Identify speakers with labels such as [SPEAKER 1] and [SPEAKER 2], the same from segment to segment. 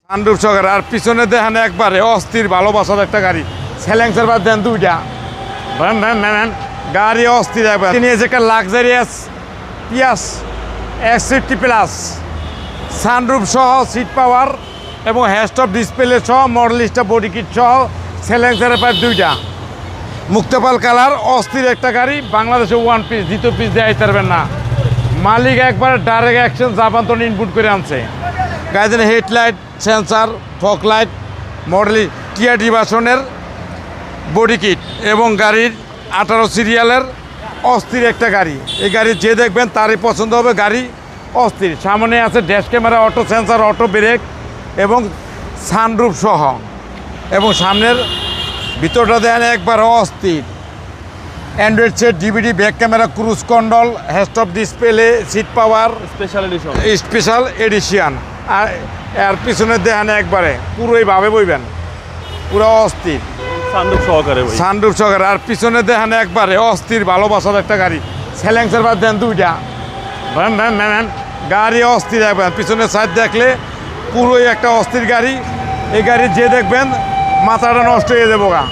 [SPEAKER 1] sunroof সহকার আর পিছনে দেখেন একবারে অস্থির ভালোবাসার একটা গাড়ি স্যালেন্সার বাদ দেন দুইটা গাড়ি অস্থির একবার নিয়েছে একটা লাক্সারিয়াস পিয়াস S50 প্লাস সানরুফ সহ সিট পাওয়ার এবং হ্যাশটপ ডিসপ্লে সহ মডেলিস্টা বডি কিট সহ স্যালেন্সারের প্রায় দুইটা মুক্তপাল কালার অস্থির একটা গাড়ি বাংলাদেশে ওয়ান পিস দ্বিতীয় পিস দেওয়া পারবেন না মালিক একবার ডাইরেক্ট অ্যাকশন জাপান তো ইনপুট করে আনছে গাড়িতে headlight sensor fog light model TRD ভার্সনের বডি কিট এবং গাড়ির 18 সিরিয়ালের অস্থির একটা গাড়ি এই গাড়ি যে দেখবেন তারই পছন্দ হবে গাড়ি অস্থির সামনে আছে dash camera auto sensor auto brake এবং সানরুফ সহ এবং সামনের ভিতরটা দেন একবার অস্থির Android set DVD back camera cruise control হ্যাশটপ display seat power special edition আর এর পিছনে দেখেন একবারে পুরোই ভাবে বইবেন পুরো অস্থির সানরুফ সহকারে আর পিছনে দেখেন একবারে অস্থির ভালোবাসার একটা গাড়ি স্যালেন্সার বাদ দেন দুইটা গাড়ি অস্থির একবার পিছনে সাইড দেখলে পুরোই একটা অস্থির গাড়ি এই গাড়ি যে দেখবেন মাথাটা নষ্ট হয়ে যাবো গা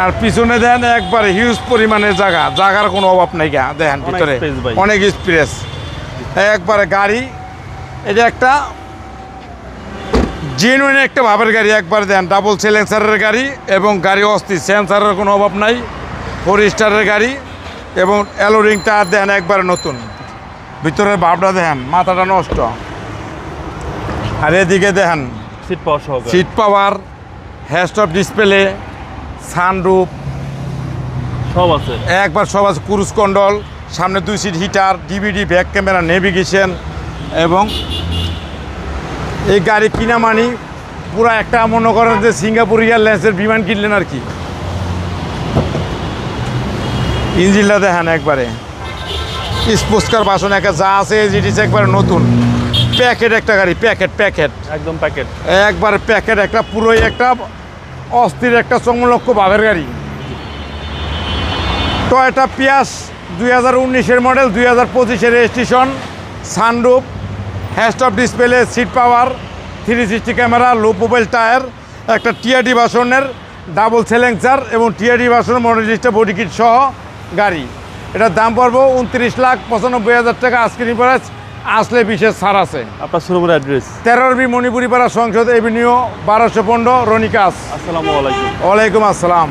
[SPEAKER 1] আর পিছনে দেন একবারে হিউজ পরিমাণের জায়গার কোনো অভাব নেই গা দেখেন ভিতরে অনেক স্পেস একবারে গাড়ি এটা একটা জেনুইন একটা ভাবের গাড়ি একবার দেন ডাবল সিলেন্সারের গাড়ি এবং গাড়ি অস্থির সেন্সারের কোনো অভাব নাই 4 স্টারের গাড়ি এবং অ্যালোরিং টায়ার দেন একবারে নতুন ভিতরের ভাবটা দেখেন মাথাটা নষ্ট আর এদিকে দেখেন সিট পাওয়ার হ্যাশটপ ডিসপ্লে সানরুফ
[SPEAKER 2] সব আছে
[SPEAKER 1] একবার সব আছে ক্রুজ কন্ট্রোল সামনে 2 seat heater DVD back camera navigation এবং এই গাড়ি কিনা মানি পুরো একটা মনে করেন যে সিঙ্গাপুর এয়ারলাইন্সের বিমান কিনলেন আর কি ইঞ্জিনটা দেখেন একবারে স্পোস্কার বাসন একটা যা আছে এজিটিস একবারে নতুন প্যাকেট একটা গাড়ি প্যাকেট
[SPEAKER 2] একদম প্যাকেট
[SPEAKER 1] একবারে প্যাকেট একটা পুরোই একটা অস্থির একটা চমলক্ষ ভাবের গাড়ি টয়োটা পিয়াস 2019-এর মডেল 2025-এর রেজিস্ট্রেশন সানরুফ হ্যাশটপ display seat power 360 camera low profile tyre একটা টিআরডি ভার্সনের ডাবল সিলেন্সার এবং টিআরডি ভার্সনের মডেলিস্টা বডি কিট সহ গাড়ি এটার দাম পড়বো 29,95,000 টাকা আজকের প্রাইস আসলে বিশেষ ছাড় আছে
[SPEAKER 2] আপনার শোরুমের অ্যাড্রেস
[SPEAKER 1] 13 মণিপুরি পাড়া সংসদ এভিনিউ 1215 রনিকাস
[SPEAKER 2] আসসালামু আলাইকুম
[SPEAKER 1] ওয়ালাইকুম আসসালাম